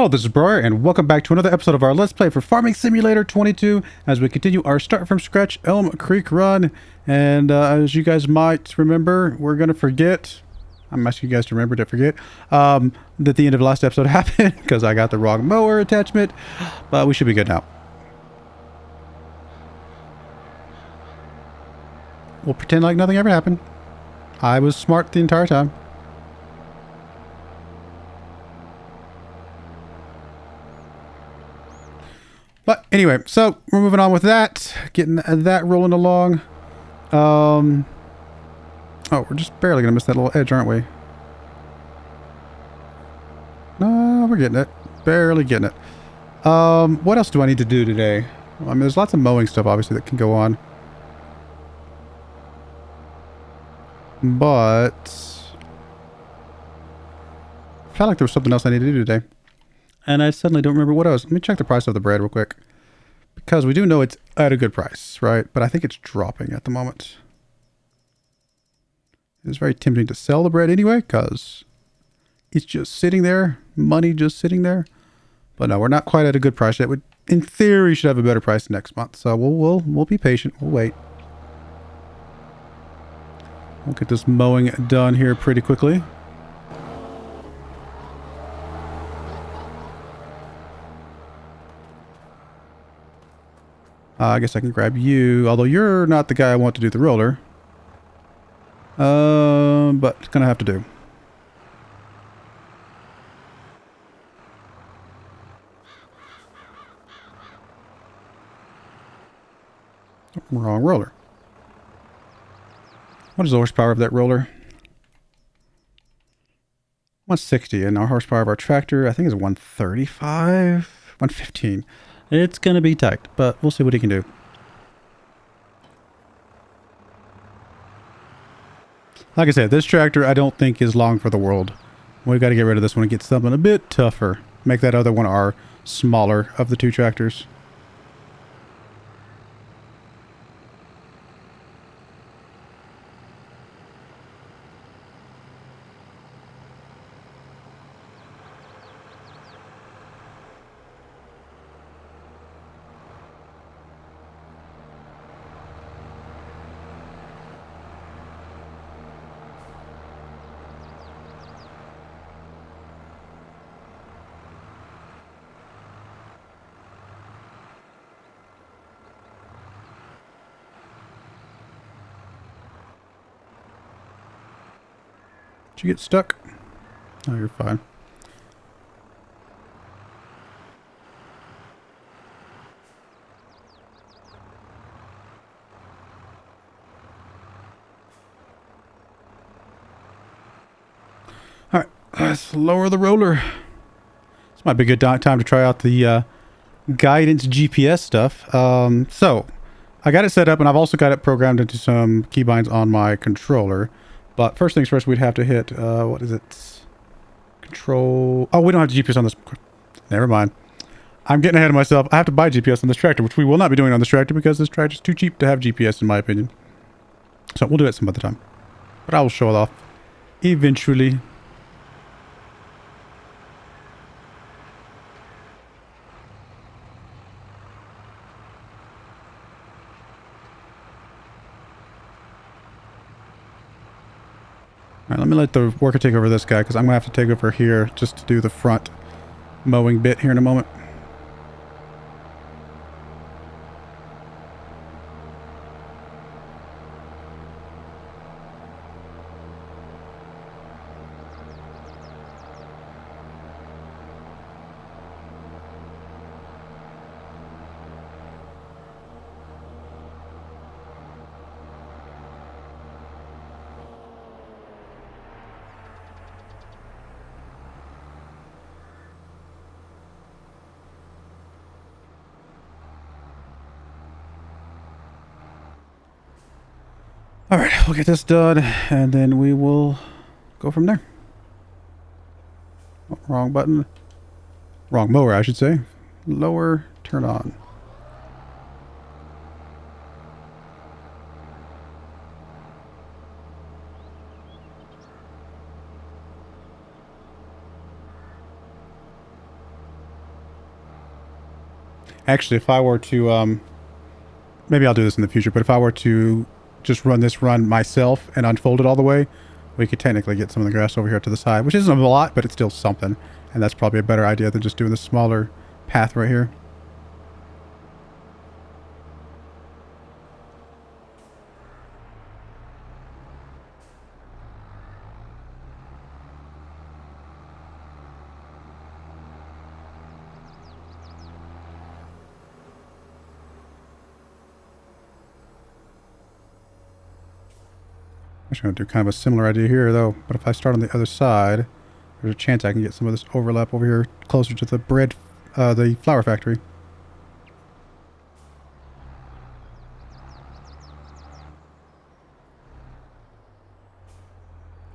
Hello, this is Broyar, and welcome back to another episode of our Let's Play for Farming Simulator 22 as we continue our start from scratch Elmcreek run. And as you guys might remember, we're going to forget, I'm asking you guys to remember to forget, that the end of the last episode happened because I got the wrong mower attachment, but we should be good now. We'll pretend like nothing ever happened. I was smart the entire time. But anyway, so we're moving on with that, getting that rolling along. Oh, we're just barely gonna miss that little edge, aren't we? No, we're getting it. Barely getting it. What else do I need to do today? Well, I mean, there's lots of mowing stuff, obviously, that can go on. But I felt like there was something else I need to do today. And I suddenly don't remember what else. Let me check the price of the bread real quick. Because we do know it's at a good price, right? But I think it's dropping at the moment. It's very tempting to sell the bread anyway, because it's just sitting there. Money just sitting there. But no, we're not quite at a good price yet. We, in theory, should have a better price next month. So we'll be patient. We'll wait. We'll get this mowing done here pretty quickly. I guess I can grab you, although you're not the guy I want to do the roller. But it's gonna have to do. Wrong roller. What is the horsepower of that roller? 160, and our horsepower of our tractor, I think, is 135? 115. It's going to be tight, but we'll see what he can do. Like I said, this tractor I don't think is long for the world. We've got to get rid of this one and get something a bit tougher. Make that other one our smaller of the two tractors. Did you get stuck? Oh, you're fine. Alright, let's lower the roller. This might be a good time to try out the guidance GPS stuff. So, I got it set up, and I've also got it programmed into some keybinds on my controller. But first things first, we'd have to hit, what is it? Control... Oh, we don't have GPS on this. Never mind. I'm getting ahead of myself. I have to buy GPS on this tractor, which we will not be doing on this tractor because this tractor is too cheap to have GPS, in my opinion. So we'll do it some other time. But I will show it off eventually. Alright, let me let the worker take over this guy, because I'm going to have to take over here just to do the front mowing bit here in a moment. Alright, we'll get this done, and then we will go from there. Oh, wrong button. Wrong mower, I should say. Lower, turn on. Actually, if I were to, maybe I'll do this in the future, but if I were to just run this run myself and unfold it all the way, we could technically get some of the grass over here to the side, which isn't a lot, but it's still something. And that's probably a better idea than just doing the smaller path right here. I'm just going to do kind of a similar idea here, though. But if I start on the other side, there's a chance I can get some of this overlap over here closer to the the flower factory.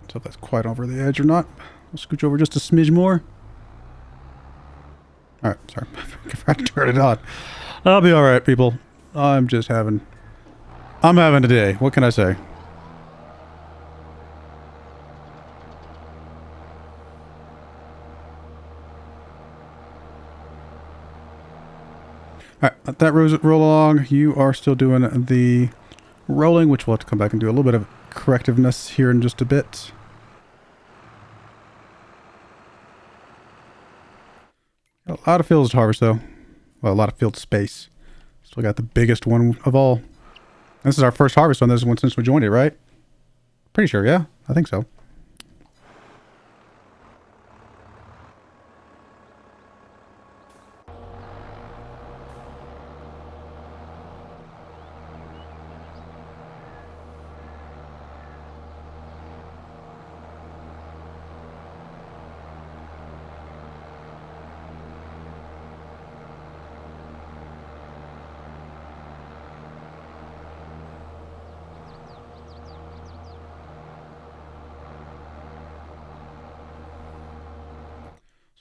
So if that's quite over the edge or not. We'll scooch over just a smidge more. Alright, sorry. I forgot to turn it on. I'll be alright, people. I'm having a day. What can I say? Alright, let that roll along. You are still doing the rolling, which we'll have to come back and do a little bit of correctiveness here in just a bit. A lot of fields to harvest, though. Well, a lot of field space. Still got the biggest one of all. This is our first harvest on this one since we joined it, right? Pretty sure, yeah. I think so.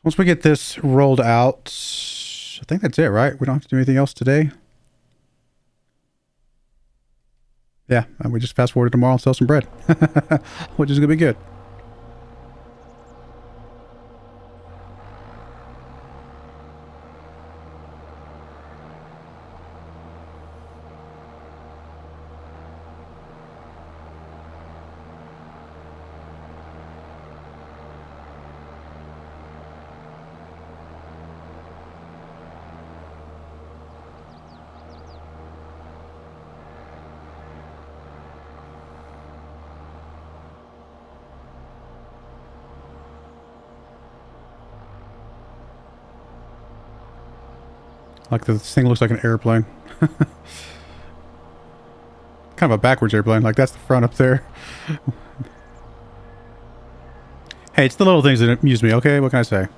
Once we get this rolled out, I think that's it, right? We don't have to do anything else today. Yeah, and we just fast forward tomorrow and sell some bread, which is going to be good. Like this thing looks like an airplane. Kind of a backwards airplane. Like that's the front up there. Hey, it's the little things that amuse me, okay? What can I say?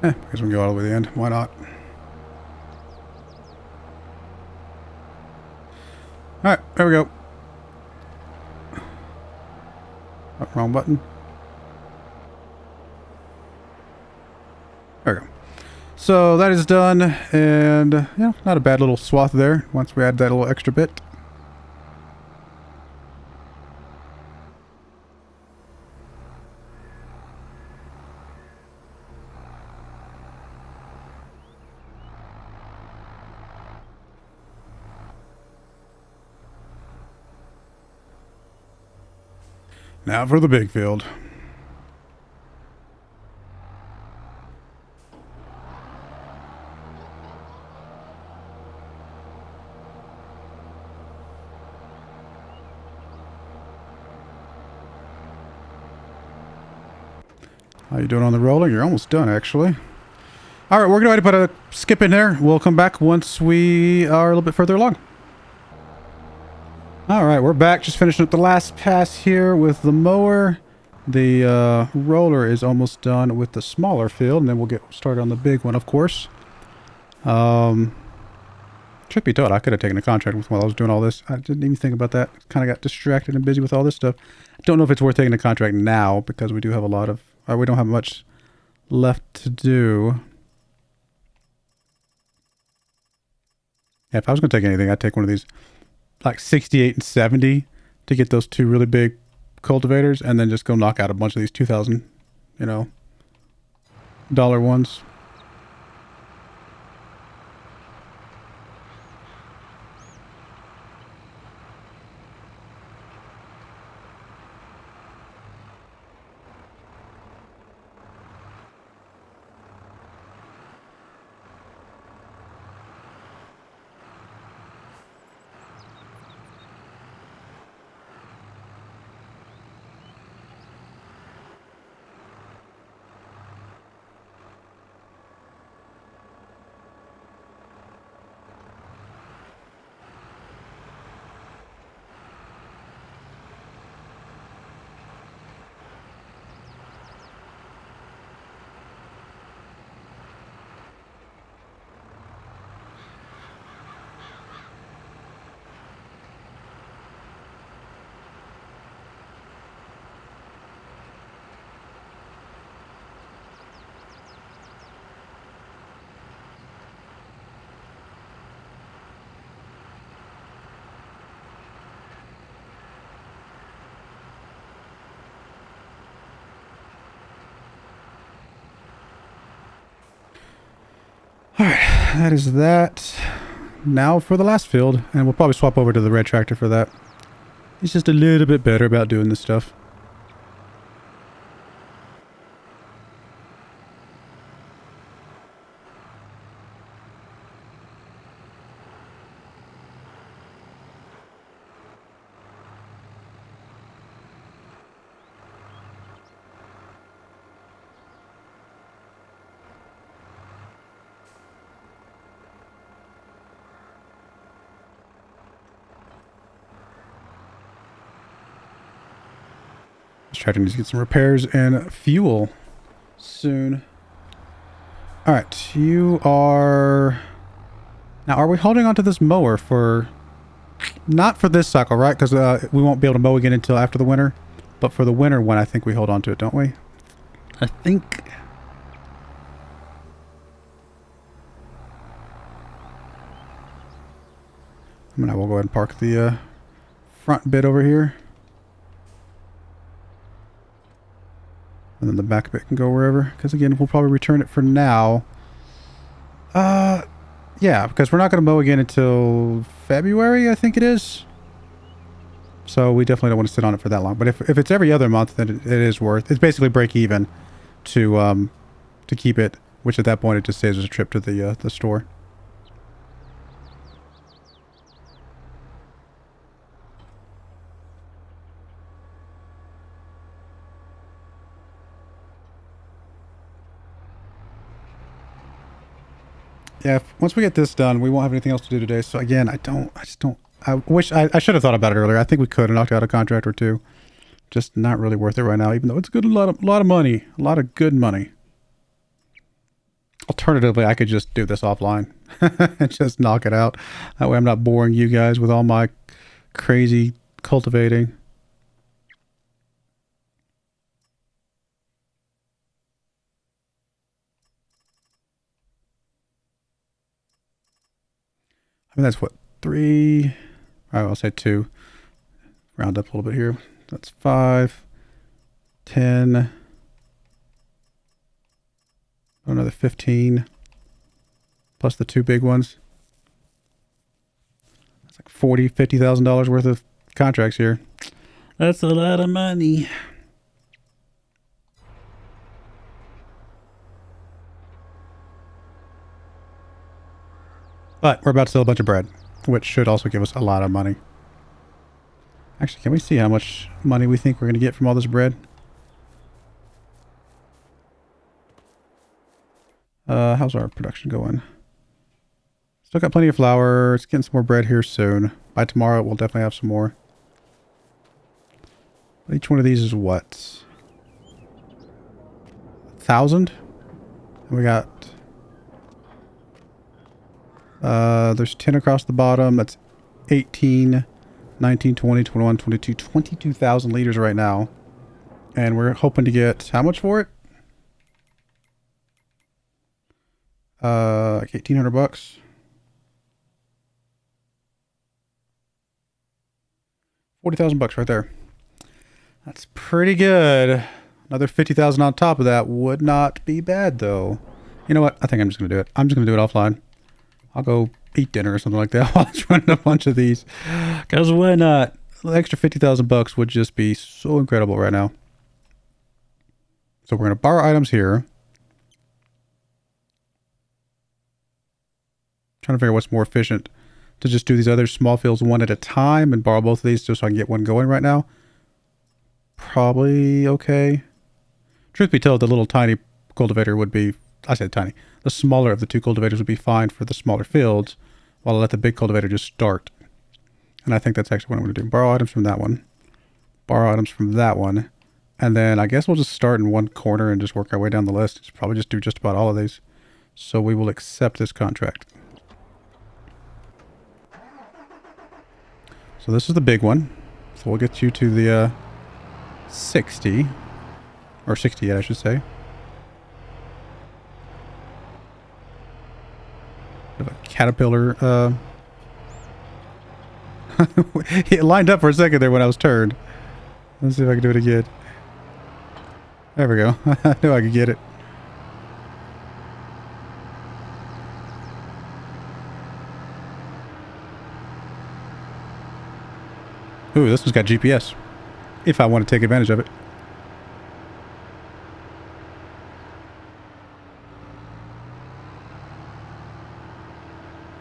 I guess we can go all the way to the end. Why not? Alright, there we go. Oh, wrong button. There we go. So that is done, and yeah, not a bad little swath there once we add that little extra bit. Now for the big field. How you doing on the roller? You're almost done, actually. All right, we're going to put a skip in there. We'll come back once we are a little bit further along. All right, we're back. Just finishing up the last pass here with the mower. The roller is almost done with the smaller field, and then we'll get started on the big one, of course. Truth be told, I could have taken a contract while I was doing all this. I didn't even think about that. Kind of got distracted and busy with all this stuff. I don't know if it's worth taking a contract now because we do have a lot of... we don't have much left to do. Yeah, if I was going to take anything, I'd take one of these like 68 and 70 to get those two really big cultivators and then just go knock out a bunch of these 2,000, you know, dollar ones. Alright, that is that. Now for the last field, and we'll probably swap over to the red tractor for that. He's just a little bit better about doing this stuff. Tractor needs to get some repairs and fuel soon. All right, you are... Now, are we holding on to this mower for... Not for this cycle, right? Because we won't be able to mow again until after the winter. But for the winter one, I think we hold on to it, don't we? I think... I will go ahead and park the front bit over here. And then the back bit can go wherever. Because again, we'll probably return it for now. Yeah, because we're not going to mow again until February, I think it is. So we definitely don't want to sit on it for that long. But if it's every other month, then it is worth... It's basically break even to keep it. Which at that point, it just saves us a trip to the store. Yeah, once we get this done, we won't have anything else to do today. So again, I wish I should have thought about it earlier. I think we could have knocked out a contract or two. Just not really worth it right now, even though it's good, a lot of money, a lot of good money. Alternatively, I could just do this offline and just knock it out. That way I'm not boring you guys with all my crazy cultivating. I mean, that's what, 3, I'll say 2, round up a little bit here. That's 5, 10, another 15, plus the 2 big ones. That's like $40,000-$50,000 worth of contracts here. That's a lot of money. But we're about to sell a bunch of bread, which should also give us a lot of money. Actually, can we see how much money we think we're going to get from all this bread? How's our production going? Still got plenty of flour. It's getting some more bread here soon. By tomorrow, we'll definitely have some more. But each one of these is what? 1,000? And we got... there's 10 across the bottom. That's 18, 19, 20, 21, 22, 22,000 liters right now. And we're hoping to get how much for it? Like 1,800 bucks. 40,000 bucks right there. That's pretty good. Another 50,000 on top of that would not be bad though. You know what? I think I'm just going to do it. I'm just going to do it offline. I'll go eat dinner or something like that while I'm running a bunch of these. Because why not? The extra 50,000 bucks would just be so incredible right now. So we're going to borrow items here. Trying to figure out what's more efficient. To just do these other small fields one at a time and borrow both of these just so I can get one going right now. Probably okay. Truth be told, the little tiny cultivator would be... I said tiny. The smaller of the two cultivators would be fine for the smaller fields, while I let the big cultivator just start. And I think that's actually what I'm going to do. Borrow items from that one. Borrow items from that one. And then I guess we'll just start in one corner and just work our way down the list. It's probably just do just about all of these. So we will accept this contract. So this is the big one. So we'll get you to the 60. Or 68, I should say. Bit of a caterpillar. It lined up for a second there when I was turned. Let's see if I can do it again. There we go. I knew I could get it. Ooh, this one's got GPS. If I want to take advantage of it.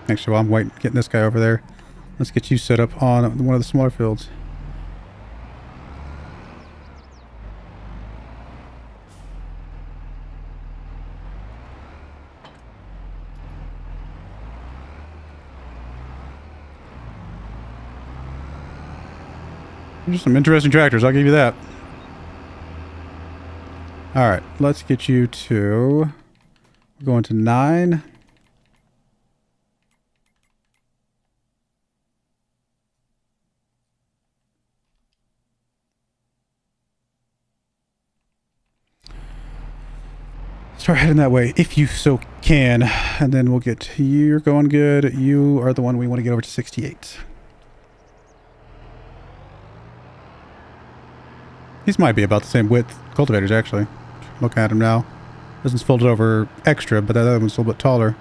Actually, while I'm waiting, getting this guy over there, let's get you set up on one of the smaller fields. Just some interesting tractors, I'll give you that. Alright, let's get you to... We're going to 9. Start heading that way, if you so can. And then we'll get... You're going good. You are the one we want to get over to 68. These might be about the same width cultivators, actually. Looking at them now. This one's folded over extra, but that other one's a little bit taller.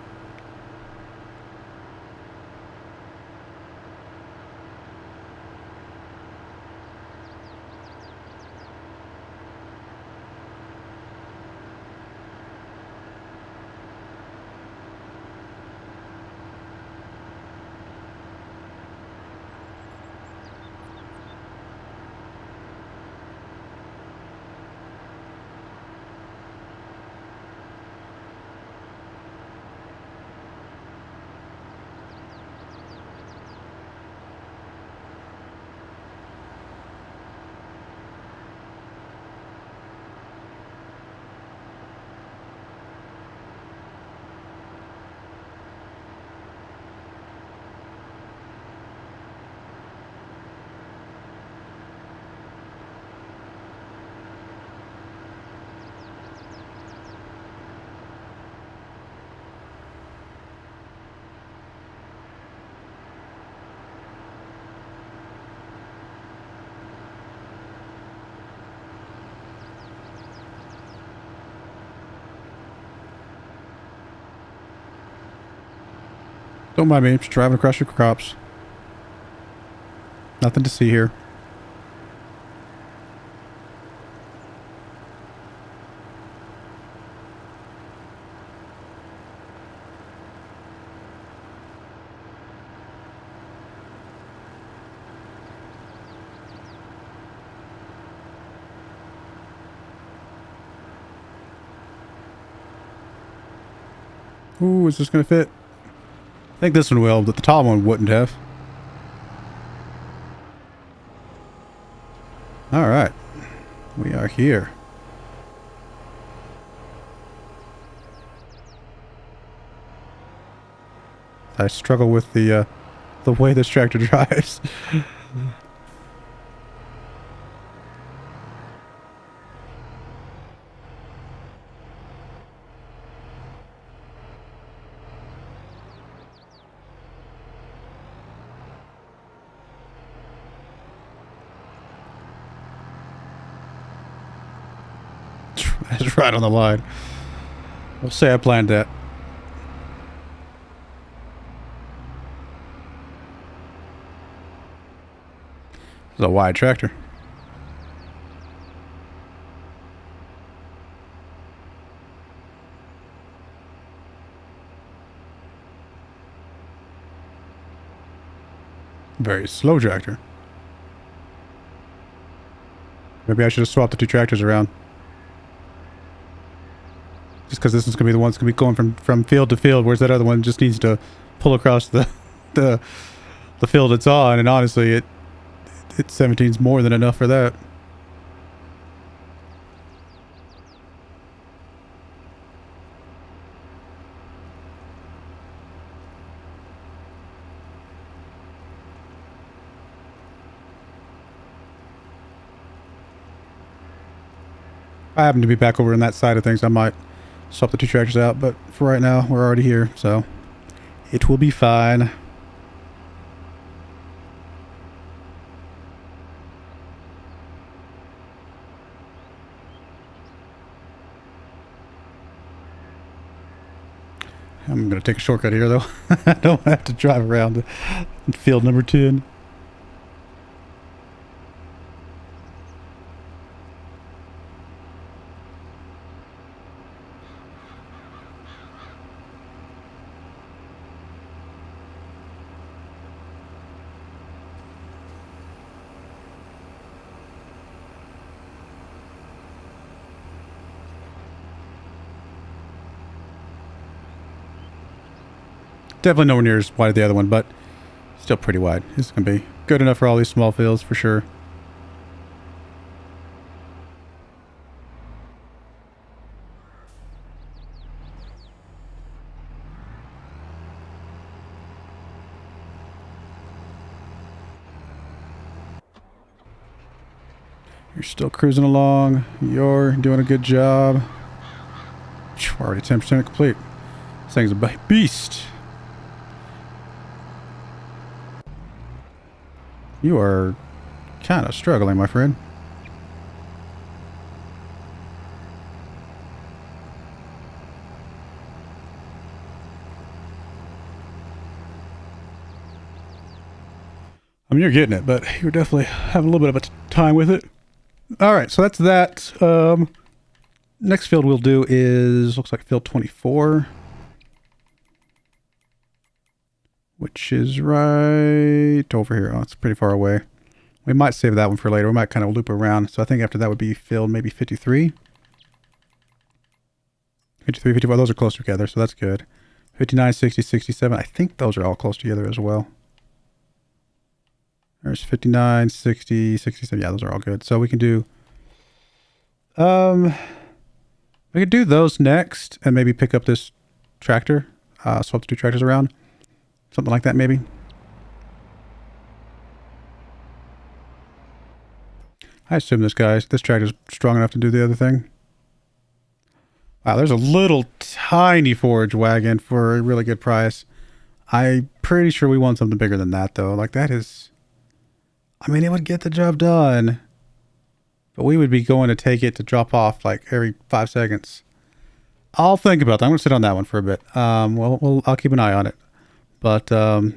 Don't mind me, just driving across your crops. Nothing to see here. Ooh, is this going to fit? I think this one will, but the tall one wouldn't have. All right. We are here. I struggle with the way this tractor drives. That's right on the line. We'll say I planned that. It's a wide tractor. Very slow tractor. Maybe I should have swapped the two tractors around. Just because this one's going to be the one that's going to be going from field to field, whereas that other one just needs to pull across the field it's on, and honestly, it 17's more than enough for that. I happen to be back over on that side of things, I might swap the two tractors out, but for right now, we're already here, so it will be fine. I'm going to take a shortcut here, though. I don't have to drive around field number 10. Definitely nowhere near as wide as the other one, but still pretty wide. It's going to be good enough for all these small fields for sure. You're still cruising along. You're doing a good job. We're already 10% complete. This thing's a beast. You are kind of struggling, my friend. I mean, you're getting it, but you're definitely having a little bit of a time with it. All right, so that's that. Next field we'll do is, looks like field 24. Which is right over here. Oh, it's pretty far away. We might save that one for later. We might kind of loop around. So I think after that would be field maybe 53. 53, 54. Those are close together, so that's good. 59, 60, 67. I think those are all close together as well. There's 59, 60, 67. Yeah, those are all good. So we can do... we could do those next and maybe pick up this tractor. Swap the two tractors around. Something like that, maybe. I assume this tractor's strong enough to do the other thing. Wow, there's a little tiny forage wagon for a really good price. I'm pretty sure we want something bigger than that, though. Like, that is... I mean, it would get the job done. But we would be going to take it to drop off, like, every 5 seconds. I'll think about that. I'm going to sit on that one for a bit. I'll keep an eye on it. But, so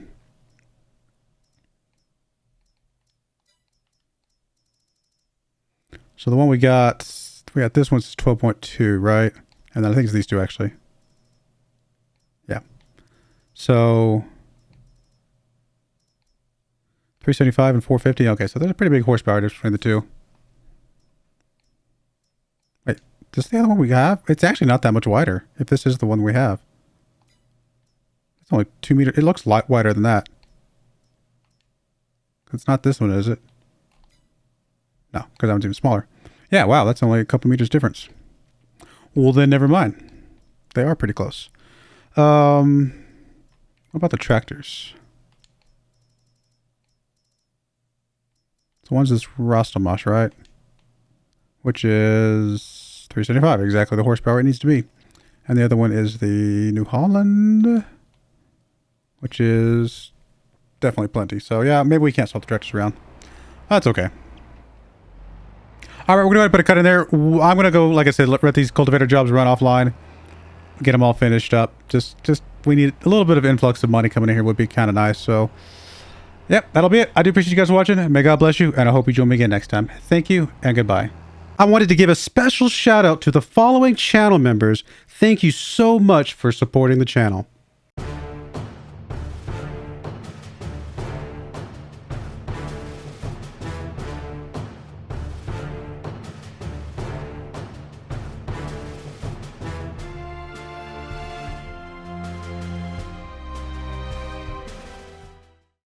the one we got this one's 12.2, right? And then I think it's these two, actually. Yeah. So 375 and 450. Okay, so there's a pretty big horsepower difference between the two. Wait, is this the other one we have? It's actually not that much wider, if this is the one we have. only 2 meters. It looks wider than that. It's not this one, is it? No, because that one's even smaller. Yeah, wow, that's only a couple meters difference. Well, then never mind. They are pretty close. What about the tractors? So one's this Rostamash, right? Which is 375, exactly the horsepower it needs to be. And the other one is the New Holland, which is definitely plenty. So yeah, maybe we can't swap the tractors around. That's okay. All right, we're going to put a cut in there. I'm going to go, like I said, let these cultivator jobs run offline. Get them all finished up. Just we need a little bit of influx of money coming in here would be kind of nice. So, yep, that'll be it. I do appreciate you guys watching. May God bless you, and I hope you join me again next time. Thank you, and goodbye. I wanted to give a special shout out to the following channel members. Thank you so much for supporting the channel.